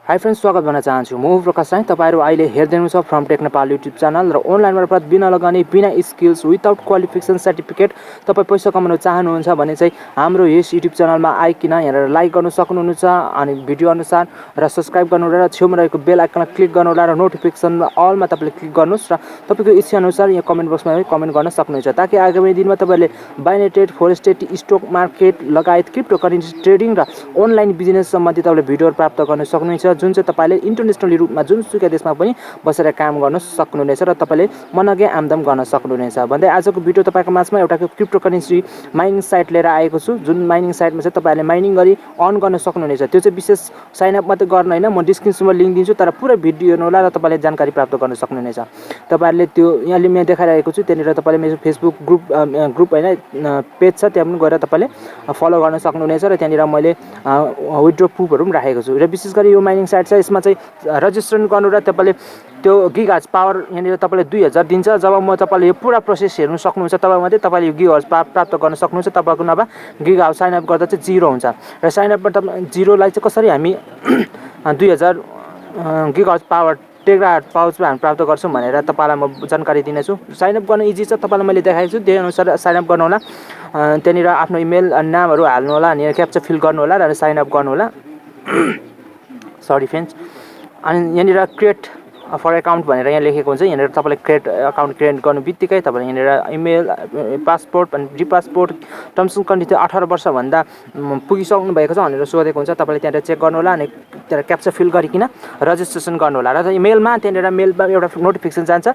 High friends, स्वागत भन्न चाहन्छु। म प्रकाश राई। तपाईहरु अहिले हेर्दै हुनुहुन्छ फ्रमटेक नेपाल युट्युब च्यानल र अनलाइन मार्फत बिना लगानी बिना स्किल्स विदाउट क्वालिफिकेसन सर्टिफिकेट तपाईं पैसा कमाउन चाहनुहुन्छ भने चाहिँ हाम्रो यस युट्युब च्यानलमा आइकिन हेरेर लाइक गर्न सक्नुहुनेछ अनि भिडियो अनुसार र सब्स्क्राइब गर्नु र छेउमा रहेको बेल आइकनमा क्लिक गर्नु र नोटिफिकेसनमा अलमा तपाईले क्लिक गर्नुस् र तपाईको इच्छा अनुसार यहाँ कमेन्ट बक्समा कमेन्ट गर्न सक्नुहुन्छ ताकि आगामी दिनमा तपाईले बाइनेटेड फोरेक्स स्टक मार्केट लगायत क्रिप्टो करेन्सी ट्रेडिङ र अनलाइन बिजनेस सम्बन्धी तपाईले भिडियोहरु प्राप्त गर्न सक्नुहुन्छ जुन चाहिँ तपाईले इन्टरनेशनली रूपमा जुनसुकै देशमा पनि बसेर काम गर्न सक्नुहुनेछ र तपाईले मनग्गे आमदाम गर्न सक्नुहुनेछ भन्दै आजको भिडियो तपाईको माझमा एउटा क्रिप्टो करेन्सी माइनिङ साइट लिएर आएको छु। जुन माइनिङ साइटमा चाहिँ तपाईले माइनिङ गरी अर्न गर्न सक्नुहुनेछ। त्यो चाहिँ विशेष साइन अप मात्रै गर्न हैन, म डिस्क्रिप्सनमा लिंक दिन्छु, तर पुरै भिडियो हेर्नु होला र तपाईले जानकारी प्राप्त गर्न सक्नुहुनेछ। तपाईहरुले त्यो यहाँले म देखाइरहेको छु, त्यनीहरु तपाईले मेरो फेसबुक ग्रुप हैन पेज छ, त्यहाँ पनि गएर तपाईले फलो गर्न सक्नुहुनेछ र त्यहाँनिर मैले विथड्र प्रुफहरु पनि राखेको छु। र विशेष गरी यो माइनिङ साइट छ, यसमा चाहिँ रजिस्ट्रेसन गर्नु र तपाईले त्यो गिगाहर्ज पावर यहाँनिर तपाईले 2000 दिन्छ। जब म तपाईले यो पुरा प्रोसेस हेर्नु सक्नुहुन्छ तब मात्रै तपाईले यो गिगाहर्ज प्राप्त गर्न सक्नुहुन्छ। तपाईको नभए गिगाहर्ज साइन अप गर्दा चाहिँ 0 हुन्छ र साइन अप गर्दा 0 लाई चाहिँ कसरी हामी 2000 गिगाहर्ज पावर टेराहर्ज पावरमा हामी प्राप्त गर्छौं भनेर तपाईलाई म जानकारी दिनेछु। साइन अप गर्न इजी छ, तपाईलाई मैले देखाएको छु, त्यही अनुसार साइन अप गर्नु होला। त्यहाँनिर आफ्नो इमेल नामहरु हाल्नु होला अनि क्याप्चा फिल गर्नु होला र साइन अप गर्नु होला। Sorry friends. अनि यहाँनिर क्रिएट फर अकाउन्ट भनेर यहाँ लेखेको हुन्छ। यहाँनिर तपाईले क्रिएट अकाउन्ट क्रिएट गर्नु बित्तिकै तपाईले यहाँनिर इमेल, पासपोर्ट अनि रिपासपोर्ट टर्म्स एन्ड कन्डिसन 18 वर्ष भन्दा पुगिसक्नु भएको छ भनेर सोधेको हुन्छ। तपाईले त्यहाँ चेक गर्नु होला अनि त्यहाँ क्याप्चा फिल गरिकिन रजिस्ट्रेसन गर्नु होला र इमेलमा त्यहाँनिर मेलमा एउटा नोटिफिकेसन जान्छ।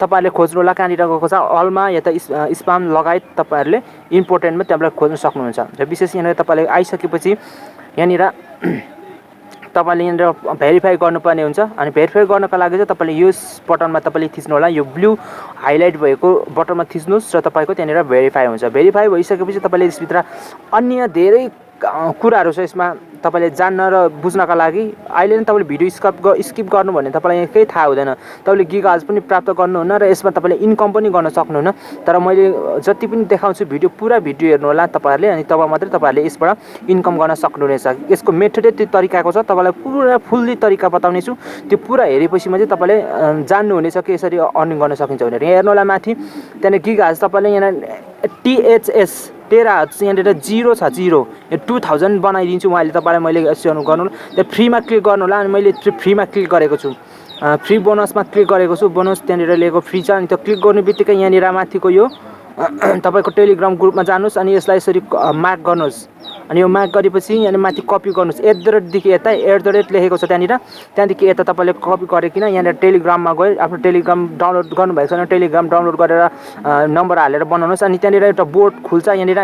तपाईहरुले खोज्नु होला कहाँनिर गएको छ, अलमा या त स्पाम लगायत तपाईहरुले इम्पोर्टेन्टमा त्यहाँबाट खोज्न सक्नुहुन्छ। र विशेष यहाँनिर तपाईले आइसकेपछि यहाँनिर तपाईले यहाँनिर भेरिफाई गर्नुपर्ने हुन्छ अनि भेरिफाई गर्नका लागि चाहिँ तपाईले यो बटनमा तपाईले थिच्नु होला। यो ब्लू हाइलाइट भएको बटनमा थिच्नुस् र तपाईको त्यहाँनिर भेरिफाई हुन्छ। भेरिफाई भइसकेपछि तपाईले यसभित्र अन्य धेरै कुराहरु छ। यसमा तपाईले जान्न र बुझ्नका लागि अहिले नै तपाईले भिडियो स्किप गर्नु भने तपाईलाई केही थाहा हुँदैन। तपाईले गिगाहर्ज पनि प्राप्त गर्नुहुन्न र यसमा तपाईले इन्कम पनि गर्न सक्नुहुन्न। तर मैले जति पनि देखाउँछु भिडियो पुरा भिडियो हेर्नु होला तपाईहरुले, अनि तब मात्रै तपाईहरुले यसबाट इन्कम गर्न सक्नुहुनेछ। यसको मेथडै त्यो तरिकाको छ, तपाईलाई पुरा फुल्ली तरिका बताउने छु। त्यो पुरा हेरेपछि मात्रै तपाईले जान्नुहुनेछ कि यसरी अर्निङ गर्न सकिन्छ भनेर। यहाँ हेर्नु होला माथि त्यहाँ गिगाहर्ज तपाईले यहाँ THS टेराहर्ज यहाँनिर 0 छ, 0 यो 2000 बनाइदिन्छु म अहिले तपाईलाई। मैले यसो गर्नु त्यहाँ फ्रीमा क्लिक गर्नु होला अनि मैले फ्रीमा क्लिक गरेको छु। फ्री बोनसमा क्लिक गरेको छु। बोनस त्यहाँनिर लिएको फ्री छ अनि त्यो क्लिक गर्ने बित्तिकै यहाँनिर माथिको यो तपाईको टेलिग्राम ग्रुपमा जानुस् अनि यसलाई यसरी मार्क गर्नुस् अनि यो मार्क गरेपछि यहाँ माथि कपी गर्नुस्। @ देखि यता @ लेखेको छ त्यहाँनिर, त्यहाँदेखि यता तपाईले कपी गरेकिन यहाँनिर टेलिग्राममा गए आफ्नो टेलिग्राम डाउनलोड गर्नुभएको छ भने टेलिग्राम डाउनलोड गरेर नम्बर हालेर बनाउनुस् अनि त्यहाँनिर एउटा बोर्ड खुल्छ। यहाँनिर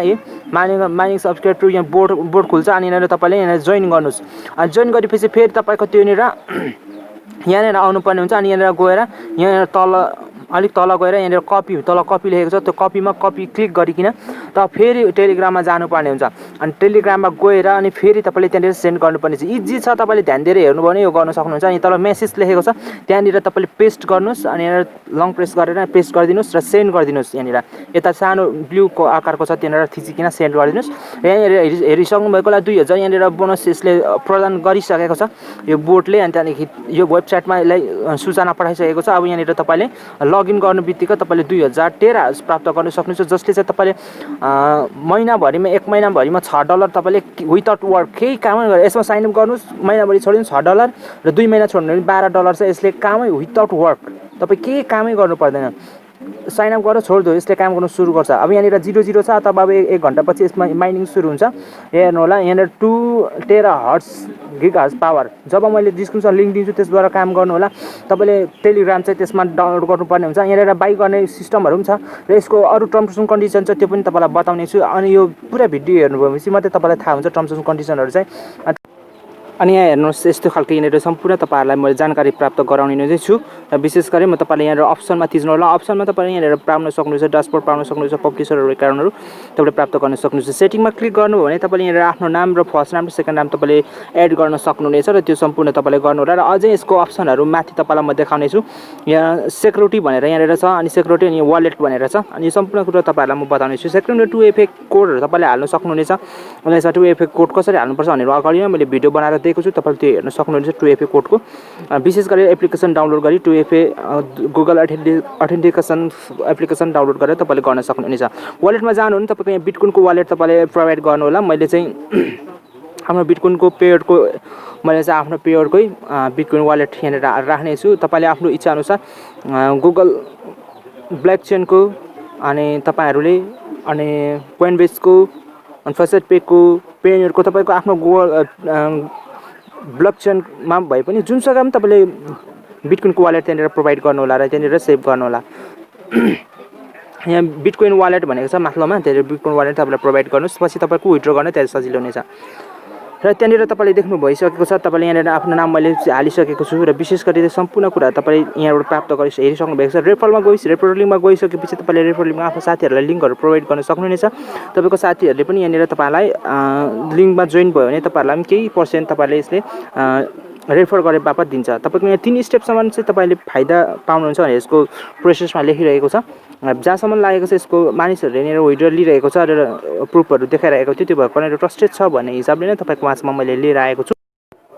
माइनिङ सब्सक्राइब टु यहाँ बोर्ड खुल्छ अनि यहाँनिर तपाईले यहाँ जोइन गर्नुस्। अनि जोइन गरेपछि फेरि तपाईको त्योनिर यहाँनिर आउनुपर्ने हुन्छ अनि यहाँनिर गएर यहाँ अलिक तल गएर यहाँनिर कपी लेखेको छ, त्यो कपीमा कपी क्लिक गरिकिन त फेरि टेलिग्राममा जानुपर्ने हुन्छ। अनि टेलिग्राममा गएर अनि फेरि तपाईले त्यहाँनिर सेन्ड गर्नुपर्ने छ। इजी छ, तपाईले ध्यान दिएर हेर्नु भने यो गर्न सक्नुहुन्छ। अनि तल मेसेज लेखेको छ त्यहाँनिर तपाईले पेस्ट गर्नुस् अनि यहाँ लङ प्रेस गरेर पेस्ट गरिदिनुस् र सेन्ड गरिदिनुस्। यहाँनिर यता सानो ब्लूको आकारको छ त्यहाँनिर थिचिकिन सेन्ड गरिदिनुस्। यहाँनिर हेरिसक्नु भएकोलाई 2000 यहाँनिर बोनस यसले प्रदान गरिसकेको छ यो बोर्डले। अनि त्यहाँदेखि यो वेबसाइटमा यसलाई सूचना पठाइसकेको छ। अब यहाँनिर तपाईले लगइन गर्नु बित्तिकै तपाईले 2000 टेराहर्ज प्राप्त गर्न सक्नुहुन्छ, जसले चाहिँ तपाईले महिनाभरिमा 1 महिनाभरिमा $6 तपाईले विदाउट वर्क केही कामै गरे यसमा साइन अप गर्नुस्। महिनाभरि छोड्नु $6 र 2 महिना छोड्नु भने $12 छ। यसले कामै विदाउट वर्क तपाई केही कामै गर्नु पर्दैन। साइन अप गरेर छोड्दियो, यसले काम गर्न सुरु गर्छ। अब यहाँनिर 00 छ, तब अब 1 घण्टापछि यसमा माइनिङ सुरु हुन्छ। हेर्नु होला यहाँनिर 2 टेराहर्ज गिगाहर्ज पावर। जब मैले डिस्क्रिप्सन लिंक दिन्छु त्यसबाट काम गर्नु होला। तपाईले टेलिग्राम चाहिँ त्यसमा डाउनलोड गर्नुपर्ने हुन्छ। यहाँनिर बाइ गर्ने सिस्टमहरु पनि छ र यसको अरु टर्म्स एन्ड कन्डिसन छ, त्यो पनि तपाईलाई बताउने छु। अनि यो पुरा भिडियो हेर्नुभएपछि मात्रै तपाईलाई थाहा हुन्छ टर्म्स एन्ड कन्डिसनहरु चाहिँ। अनि यहाँ हेर्नुस् यस्तो खालको यहाँनिर सम्पूर्ण तपाईहरुलाई मैले जानकारी प्राप्त गराउने नै छु। र विशेष गरी म तपाईलाई यहाँ अप्सनमा थिच्नु होला। अप्सनमा तपाईले यहाँ पाउन सक्नुहुन्छ, डैशबोर्ड पाउन सक्नुहुन्छ, पब्लिशरहरु कारणहरु तपाईले प्राप्त गर्न सक्नुहुन्छ। सेटिङमा क्लिक गर्नु भने तपाईले यहाँ आफ्नो नाम र फर्स्ट नाम र सेकेन्ड नाम तपाईले एड गर्न सक्नुहुनेछ र त्यो सम्पूर्ण तपाईले गर्नु होला। र अझै यसको अप्सनहरु माथि तपाईलाई म देखाउने छु। यहाँ सेक्युरिटी भनेर यहाँनिर छ अनि सेक्युरिटी अनि वालेट भनेर छ अनि सम्पूर्ण कुरा तपाईहरुलाई म बताउने छु। सेक्युरिटी 2FA कोडहरु तपाईले हाल्न सक्नुहुनेछ। अनि यसमा 2FA कोड कसरी हाल्नुपर्छ भनेर अगाडि नै मैले भिडियो बनाएर दिएको छु, तपाईँले त्यो हेर्न सक्नुहुन्छ 2FA कोडको। विशेष गरी एप्लिकेसन डाउनलोड गरी 2FA Google authentication application download गरेर तपाईँले गर्न सक्नुहुनेछ। वालेटमा जानु भने तपाईँको यहाँ बिटकोइनको वालेट तपाईँले प्रोभाइड गर्नु होला। मैले चाहिँ आफ्नो बिटकोइनको पेयरको मैले चाहिँ आफ्नो पेयरकै बिटकोइन वालेट यहाँनिर राख्ने छु। तपाईँले आफ्नो इच्छाअनुसार गुगल ब्लकचेनको अनि तपाईँहरूले अनि कोइनबेसको अनि फसेट पेको पेयरको तपाईँको आफ्नो गुगल ब्लकचेनमा भए पनि जुनसुकै पनि तपाईँले बिटकोइनको वालेट त्यहाँनिर प्रोभाइड गर्नु होला र त्यहाँनिर सेभ गर्नु होला। यहाँ बिटकोइन वालेट भनेको छ माथिल्लोमा, त्यहाँनिर बिटकोइन वालेट तपाईँले प्रोभाइड गर्नुहोस्, पछि तपाईँको विथड्र गर्न त्यहाँ सजिलो हुनेछ। र त्यहाँनिर तपाईँले देख्नु भइसकेको छ, तपाईँले यहाँनिर आफ्नो नाम मैले हालिसकेको छु र विशेष गरी सम्पूर्ण कुरा तपाईँले यहाँबाट प्राप्त हेरिसक्नु भएको छ। रेफर लिङ्कमा गइसकेपछि तपाईँले रेफर लिङ्कमा आफ्नो साथीहरूलाई लिङ्कहरू प्रोभाइड गर्न सक्नुहुनेछ। तपाईँको साथीहरूले पनि यहाँनिर तपाईँलाई लिङ्कमा जोइन भयो भने तपाईँहरूलाई पनि केही पर्सेन्ट तपाईँले यसले रेफर गरे बापत दिन्छ। तपाईँको यहाँ 3 स्टेपसम्म चाहिँ तपाईँले फाइदा पाउनुहुन्छ भनेर यसको प्रोसेसमा लेखिरहेको छ। जहाँसम्म लागेको छ यसको मानिसहरूले यहाँनिर विड्र लिइरहेको छ र प्रुफहरू देखाइरहेको थियो, त्यो भएको कारणले ट्रस्टेड छ भन्ने हिसाबले नै तपाईँको वाचमा मैले लिएर आएको छु।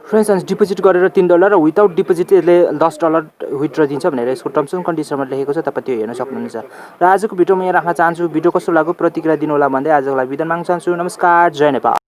फ्रेन्ड्स, डिपोजिट गरेर $3 र विदाउट डिपोजिट यसले $10 विथड्र दिन्छ भनेर यसको टर्म्स एन्ड कन्डिसनमा लेखेको छ, तपाईँ त्यो हेर्न सक्नुहुन्छ। र आजको भिडियोमा यहाँ राख्न चाहन्छु, भिडियो कस्तो लाग्यो प्रतिक्रिया दिनु होला भन्दै आजको लागि बिदा माग्न चाहन्छु। नमस्कार, जय नेपाल।